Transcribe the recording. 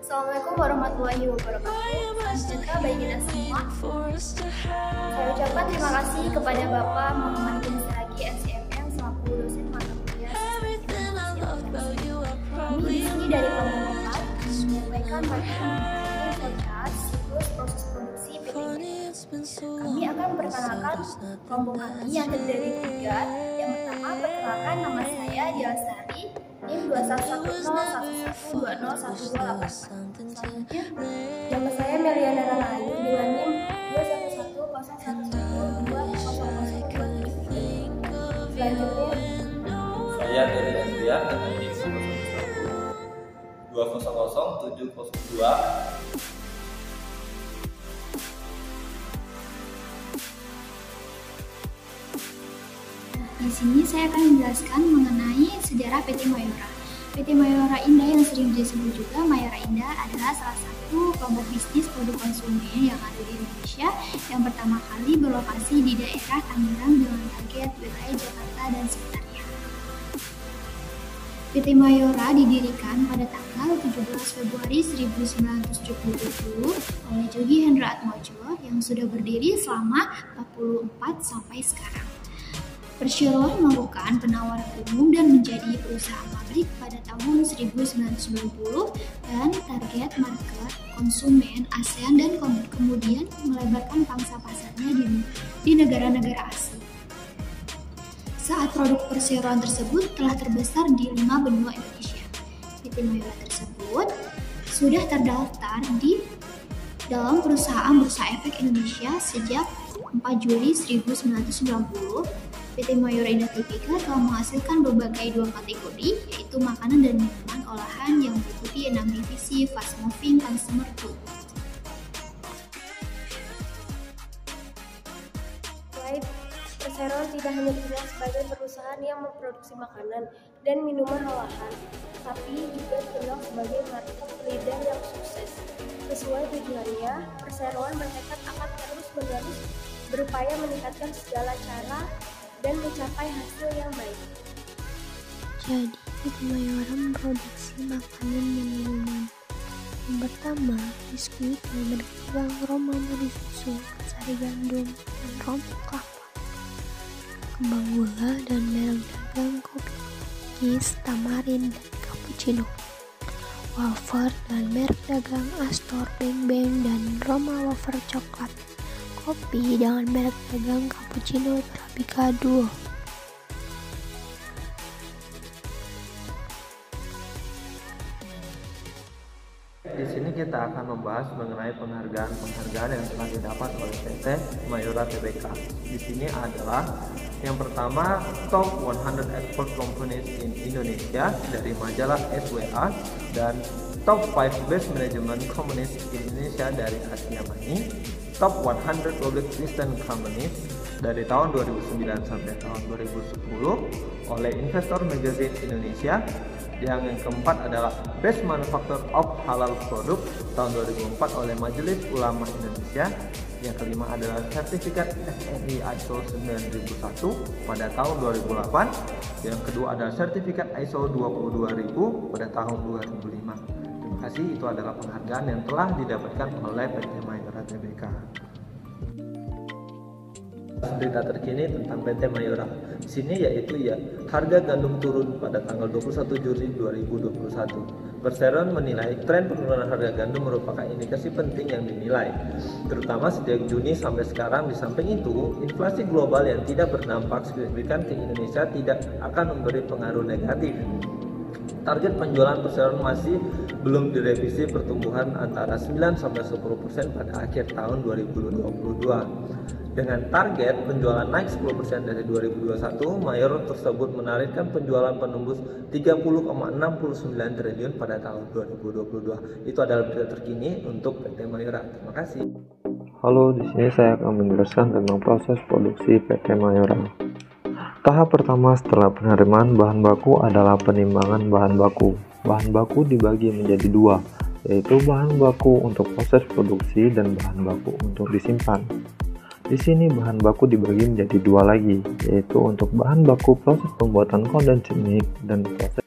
Assalamualaikum warahmatullahi wabarakatuh. Sejahtera bagi kita semua. Saya ucapkan terima kasih kepada Bapak Muhammad bin Saragi SCMM selaku dosen mata kuliah Kami di sini dari kelompok 4 menyampaikan materi mengenai podcast siklus proses produksi PT Mayora. Kami akan memperkenalkan kelompok kami yang terdiri dari 3. Yang pertama, perkenalkan nama saya Dilasari, NIM 2110112012. Selanjutnya, nama saya Meliana Ranayu dengan NIM 2110112000. Selanjutnya, saya dari Andrea dengan NIM 200702. Di sini saya akan menjelaskan mengenai sejarah PT Mayora. PT Mayora Indah yang sering disebut juga Mayora Indah adalah salah satu kelompok bisnis produk konsumen yang ada di Indonesia yang pertama kali berlokasi di daerah Tangerang dengan target wilayah Jakarta dan sekitarnya. PT Mayora didirikan pada tanggal 17 Februari 1977 oleh Jogi Hendra Atmojo yang sudah berdiri selama 44 sampai sekarang. Perseroan melakukan penawaran umum dan menjadi perusahaan pabrik pada tahun 1990 dan target market konsumen ASEAN dan kemudian melebarkan pangsa pasarnya di negara-negara asing. Saat produk perseroan tersebut telah terbesar di 5 benua Indonesia. PT Mayora tersebut sudah terdaftar di dalam perusahaan Bursa Efek Indonesia sejak 4 Juli 1990. PT Mayora Indah Tbk telah menghasilkan berbagai 2 kategori, yaitu makanan dan minuman olahan yang meliputi 6 divisi fast moving consumer good. Perseroan tidak hanya dikenal sebagai perusahaan yang memproduksi makanan dan minuman olahan, tapi juga dikenal sebagai market leader yang sukses. Sesuai tujuannya, Perseroan bertekad akan terus-menerus berupaya meningkatkan segala cara dan mencapai hasil yang baik. Jadi, PT Mayora memproduksi makanan dan minuman. Yang pertama, biskuit yang berkembang Roma dari susu, sari gandum, dan rom kelapa. Kembang gula dan merek dagang kopi, Kiss, Tamarin, dan Cappuccino. Wafer dan merek dagang Astor, Beng Beng, dan Roma wafer coklat. Kopi dengan merek dagang Cappuccino Arabica Duo. Di sini kita akan membahas mengenai penghargaan yang telah didapat oleh PT Mayora Tbk. Di sini adalah yang pertama Top 100 Export Companies in Indonesia dari majalah SWA dan Top 5 Best Management Companies in Indonesia dari Asia Money. Top 100 Public Listed Companies dari tahun 2009 sampai tahun 2010 oleh Investor Magazine Indonesia. Yang keempat adalah Best Manufacturer of Halal Product tahun 2004 oleh Majelis Ulama Indonesia. Yang kelima adalah sertifikat SNI ISO 9001 pada tahun 2008. Yang kedua adalah sertifikat ISO 22000 pada tahun 2005. Terima kasih, itu adalah penghargaan yang telah didapatkan oleh PT Mayora Tbk. Berita terkini tentang PT Mayora di sini yaitu harga gandum turun pada tanggal 21 Juli 2021. Perseroan menilai tren penurunan harga gandum merupakan indikasi penting yang dinilai, terutama sejak Juni sampai sekarang. Di samping itu, inflasi global yang tidak berdampak signifikan ke Indonesia tidak akan memberi pengaruh negatif. Target penjualan perseroan masih belum direvisi pertumbuhan antara 9-10% pada akhir tahun 2022. Dengan target penjualan naik 10% dari 2021, Mayora tersebut menargetkan penjualan penembus 30,69 triliun pada tahun 2022. Itu adalah berita terkini untuk PT Mayora. Terima kasih. Halo, di sini saya akan menjelaskan tentang proses produksi PT Mayora. Tahap pertama setelah penerimaan bahan baku adalah penimbangan bahan baku. Bahan baku dibagi menjadi 2, yaitu bahan baku untuk proses produksi dan bahan baku untuk disimpan. Di sini bahan baku dibagi menjadi 2 lagi, yaitu untuk bahan baku proses pembuatan kondensat milk dan proses